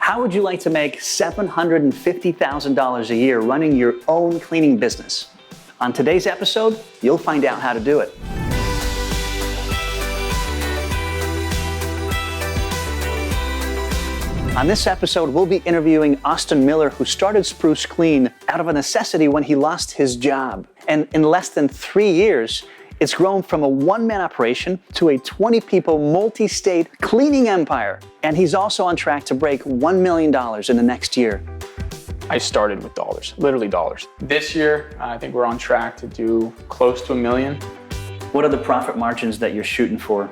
How would you like to make $750,000 a year running your own cleaning business? On today's episode, you'll find out how to do it. On this episode, we'll be interviewing Austin Miller, who started Spruce Clean out of a necessity when he lost his job. And in less than 3 years, it's grown from a one-man operation to a 20-people multi-state cleaning empire. And he's also on track to break $1 million in the next year. I started with dollars, literally dollars. This year, I think we're on track to do close to $1 million. What are the profit margins that you're shooting for?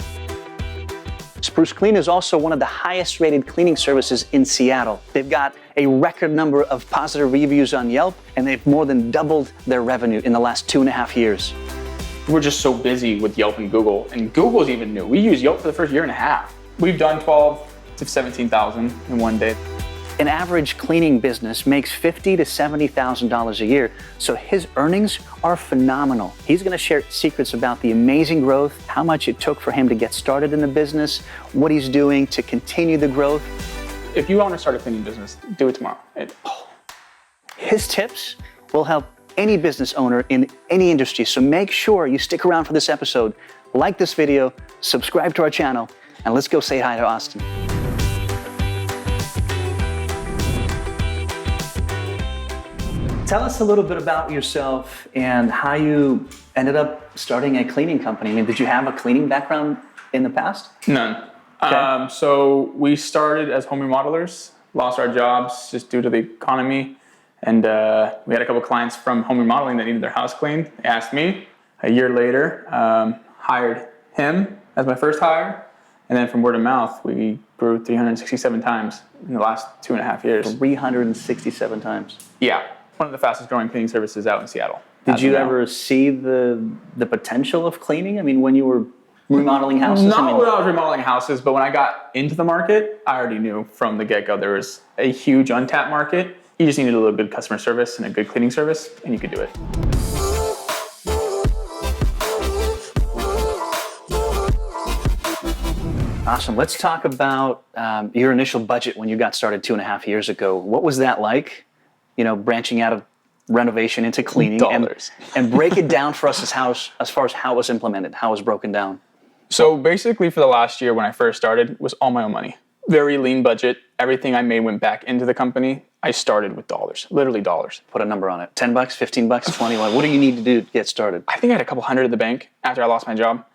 Spruce Clean is also one of the highest rated cleaning services in Seattle. They've got a record number of positive reviews on Yelp, and they've more than doubled their revenue in the last 2.5 years. We're just so busy with Yelp and Google's even new. We used Yelp for the first 1.5 years. We've done 12 to 17,000 in one day. An average cleaning business makes $50,000 to $70,000 a year, so his earnings are phenomenal. He's going to share secrets about the amazing growth, how much it took for him to get started in the business, what he's doing to continue the growth. If you want to start a cleaning business, do it tomorrow. His tips will help any business owner in any industry, so make sure you stick around for this episode, like this video, subscribe to our channel, and let's go say hi to Austin. Tell us a little bit about yourself and how you ended up starting a cleaning company. I mean, did you have a cleaning background in the past? None. Okay. So we started as home remodelers, lost our jobs just due to the economy. And we had a couple clients from home remodeling that needed their house cleaned. They asked me. A year later, hired him as my first hire. And then from word of mouth, we grew 367 times in the last 2.5 years. 367 times. Yeah. One of the fastest growing cleaning services out in Seattle. Did you ever see the potential of cleaning? I mean, when you were remodeling houses? Not when I was remodeling houses, but when I got into the market, I already knew from the get-go there was a huge untapped market. You just needed a little good customer service and a good cleaning service, and you could do it. Awesome. Let's talk about your initial budget when you got started 2.5 years ago. What was that like? You know, branching out of renovation into cleaning and break it down for us as far as how it was implemented, how it was broken down. So basically for the last year when I first started was all my own money. Very lean budget. Everything I made went back into the company. I started with dollars, literally dollars. Put a number on it. $10, $15, 20. What do you need to do to get started? I think I had a couple hundred in the bank after I lost my job.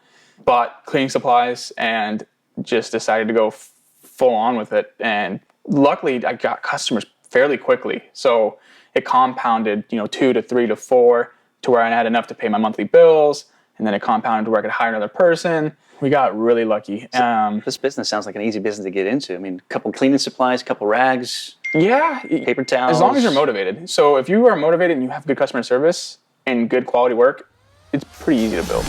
Bought cleaning supplies and just decided to go full on with it. And luckily I got customers fairly quickly. So it compounded, 2 to 3 to 4 to where I had enough to pay my monthly bills. And then it compounded to where I could hire another person. We got really lucky. So this business sounds like an easy business to get into. I mean, a couple cleaning supplies, a couple rags. Yeah. Paper towels. As long as you're motivated. So if you are motivated and you have good customer service and good quality work, it's pretty easy to build.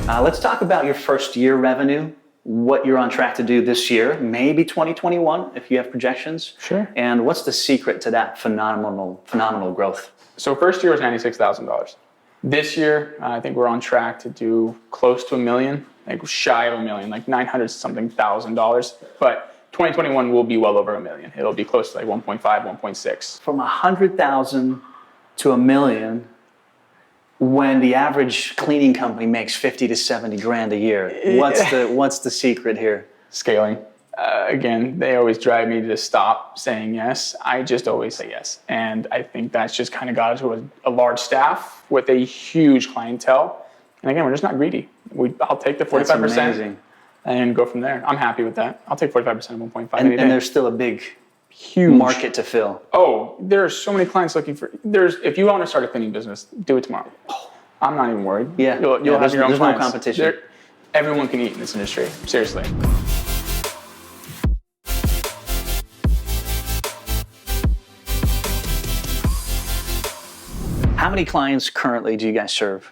Let's talk about your first year revenue, what you're on track to do this year, maybe 2021 if you have projections. Sure. And what's the secret to that phenomenal growth? So first year was $96,000. This year, I think we're on track to do close to $1 million, like shy of $1 million, like $900-something thousand. But 2021 will be well over $1 million. It'll be close to like 1.5, 1.6. From 100,000 to $1 million, when the average cleaning company makes 50 to 70 grand a year, what's the secret here? Scaling. Again, they always drive me to stop saying yes. I just always say yes. And I think that's just kind of got us to a large staff with a huge clientele. And again, we're just not greedy. I'll take the 45% and go from there. I'm happy with that. I'll take 45% of 1.5. And there's still a huge market to fill. Oh, there are so many clients looking for. If you want to start a cleaning business, do it tomorrow. I'm not even worried. Yeah, you'll have your own there's clients. No competition. Everyone can eat in this industry. Seriously. How many clients currently do you guys serve?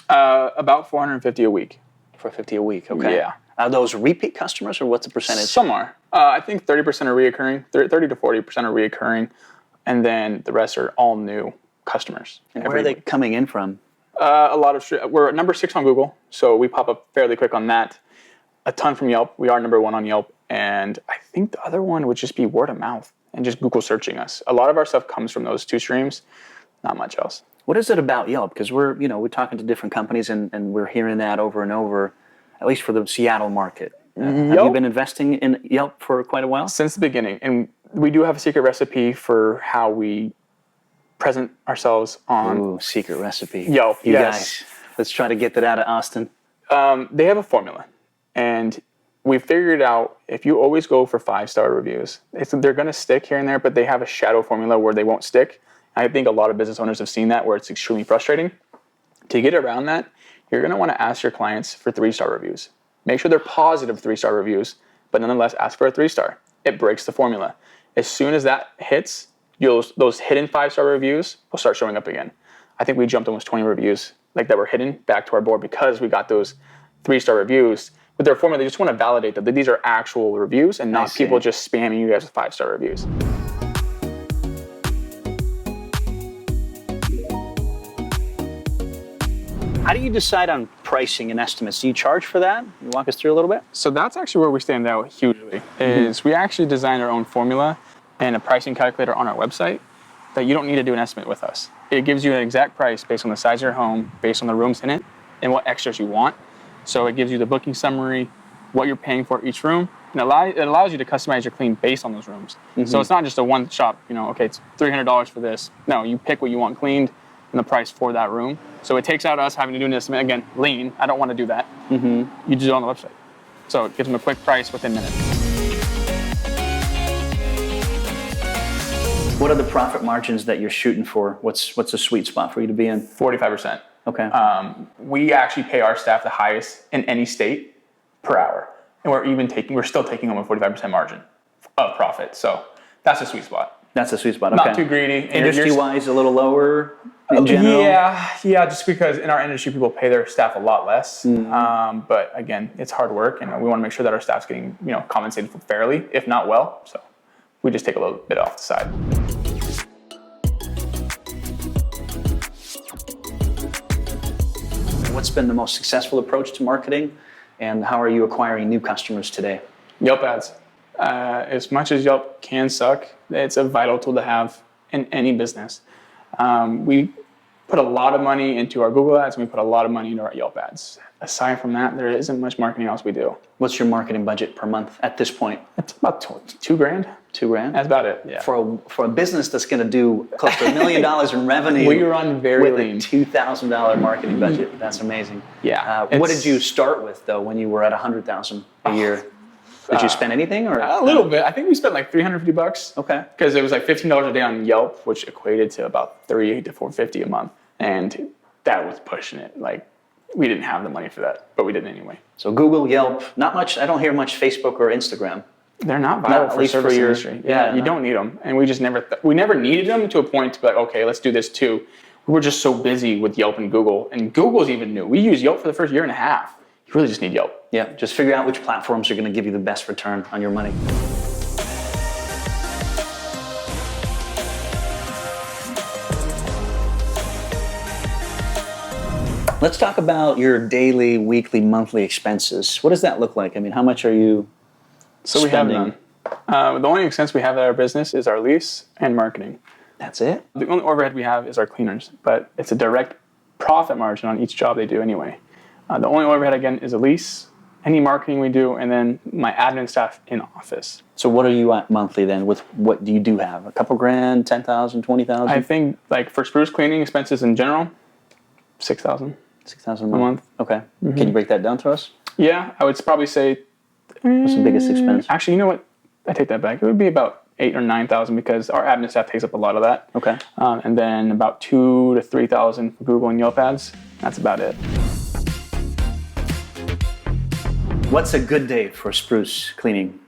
About 450 a week. 450 a week, okay. Yeah. Are those repeat customers or what's the percentage? Some are. I think 30% are reoccurring, 30 to 40% are reoccurring, and then the rest are all new customers. And where are they coming in from? A lot of, we're number 6 on Google, so we pop up fairly quick on that. a ton from Yelp. We are number 1 on Yelp. And I think the other one would just be word of mouth and just Google searching us. A lot of our stuff comes from those 2 streams, not much else. What is it about Yelp? Because we're talking to different companies and we're hearing that over and over, at least for the Seattle market. Have you been investing in Yelp for quite a while? Since the beginning. And we do have a secret recipe for how we present ourselves on Ooh, secret recipe. Yelp. You Yes. guys, let's try to get that out of Austin. They have a formula. And we figured out if you always go for 5-star reviews, they're going to stick here and there, but they have a shadow formula where they won't stick. I think a lot of business owners have seen that where it's extremely frustrating. To get around that, you're going to want to ask your clients for 3-star reviews. Make sure they're positive 3-star reviews, but nonetheless ask for a 3-star. It breaks the formula. As soon as that hits, those hidden 5-star reviews will start showing up again. I think we jumped almost 20 reviews like that were hidden back to our board because we got those 3-star reviews. With their formula, they just want to validate that these are actual reviews and not people just spamming you guys with 5-star reviews. How do you decide on pricing and estimates? Do you charge for that? Can you walk us through a little bit? So that's actually where we stand out hugely, is we actually designed our own formula and a pricing calculator on our website that you don't need to do an estimate with us. It gives you an exact price based on the size of your home, based on the rooms in it, and what extras you want. So it gives you the booking summary, what you're paying for each room, and it allows you to customize your clean based on those rooms. So it's not just a one shop, okay, it's $300 for this. No, you pick what you want cleaned and the price for that room. So it takes out us having to do an estimate. Again, lean, I don't want to do that. You just do it on the website. So it gives them a quick price within minutes. What are the profit margins that you're shooting for? What's a sweet spot for you to be in? 45%. Okay. We actually pay our staff the highest in any state per hour. And we're still taking home a 45% margin of profit. So that's a sweet spot. That's a sweet spot. Okay. Not too greedy. Industry-wise, a little lower in general? Yeah, just because in our industry, people pay their staff a lot less. But again, it's hard work, and we want to make sure that our staff's getting compensated fairly, if not well. So we just take a little bit off the side. What's been the most successful approach to marketing, and how are you acquiring new customers today? Yelp ads. As much as Yelp can suck, it's a vital tool to have in any business. We put a lot of money into our Google ads, and we put a lot of money into our Yelp ads. Aside from that, there isn't much marketing else we do. What's your marketing budget per month at this point? It's about $2,000. $2,000? That's about it, yeah. For a business that's going to do close to $1 million in revenue, we run very lean. With a $2,000 marketing budget. That's amazing. Yeah. What did you start with though when you were at $100,000 a year? Did you spend anything or a little bit? I think we spent like $350. Okay. Because it was like $15 a day on Yelp, which equated to about $300 to $450 a month, and that was pushing it. Like we didn't have the money for that, but we did anyway. So Google, Yelp, not much. I don't hear much Facebook or Instagram. They're not vital for service industry. Yeah, you don't need them, and we just never needed them to a point to be like, okay, let's do this too. We were just so busy with Yelp and Google's even new. We used Yelp for the first year and a half. You really just need Yelp. Yeah, just figure out which platforms are going to give you the best return on your money. Let's talk about your daily, weekly, monthly expenses. What does that look like? I mean, how much are you spending? We have none. The only expense we have at our business is our lease and marketing. That's it? The only overhead we have is our cleaners, but it's a direct profit margin on each job they do anyway. The only overhead, again, is a lease, any marketing we do, and then my admin staff in office. So what are you at monthly then? With what do you have? A couple grand, 10,000, 20,000? I think like for Spruce cleaning expenses in general, 6,000. 6,000 a month. Okay. Can you break that down to us? Yeah, I would probably say. What's the biggest expense? Actually, you know what? I take that back. It would be about 8,000 or 9,000 because our admin staff takes up a lot of that. Okay. And then about 2,000 to 3,000 for Google and Yelp ads. That's about it. What's a good day for spruce cleaning?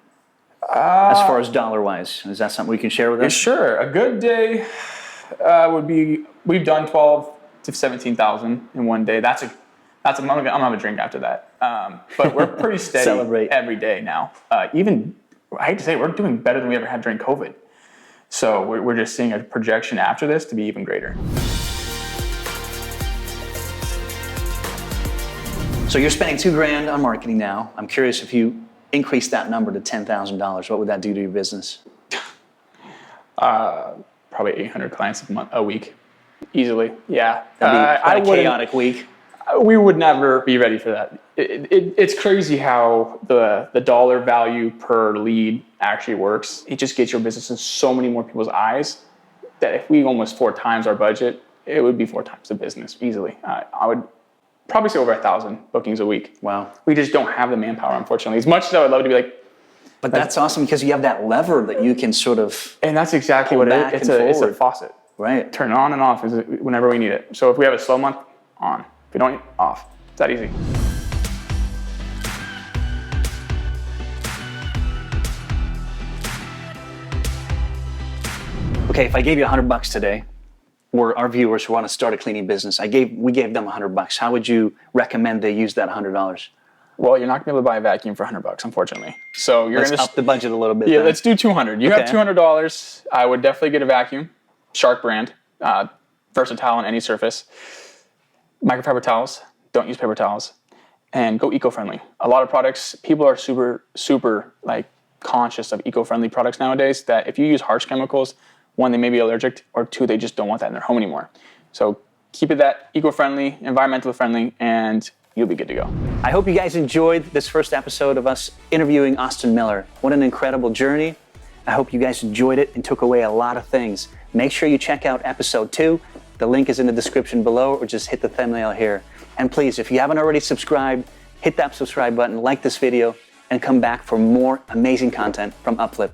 As far as dollar-wise, is that something we can share with us? Sure. A good day would be, we've done 12 to 17,000 in one day. I'm gonna have a drink after that. But we're pretty steady Celebrate. every day now. Even, I hate to say it, we're doing better than we ever had during COVID. So we're just seeing a projection after this to be even greater. So you're spending $2,000 on marketing now. I'm curious if you increase that number to $10,000, what would that do to your business? Probably 800 clients a week, easily. Yeah. That'd be quite a chaotic week. We would never be ready for that. It's crazy how the dollar value per lead actually works. It just gets your business in so many more people's eyes that if we almost 4 times our budget, it would be 4 times the business easily. I would probably say over 1,000 bookings a week. Wow. We just don't have the manpower, unfortunately. As much as I would love to be like, but that's awesome because you have that lever that you can sort of. And that's exactly what it is. It's a faucet. Right. Turn it on and off whenever we need it. So if we have a slow month, on. If we don't, off. It's that easy. Okay, if I gave you $100 today, or our viewers who want to start a cleaning business, we gave them $100. How would you recommend they use that $100? Well, you're not gonna be able to buy a vacuum for $100, unfortunately. So you're gonna up the budget a little bit. Yeah, then. let's do $200. You have $200. I would definitely get a vacuum, Shark brand, versatile on any surface. Microfiber towels. Don't use paper towels, and go eco-friendly. A lot of products, people are super like conscious of eco-friendly products nowadays. That if you use harsh chemicals, 1, they may be allergic, or 2, they just don't want that in their home anymore. So keep it that eco-friendly, environmentally friendly, and you'll be good to go. I hope you guys enjoyed this first episode of us interviewing Austin Miller. What an incredible journey. I hope you guys enjoyed it and took away a lot of things. Make sure you check out episode 2. The link is in the description below, or just hit the thumbnail here. And please, if you haven't already subscribed, hit that subscribe button, like this video, and come back for more amazing content from UpFlip.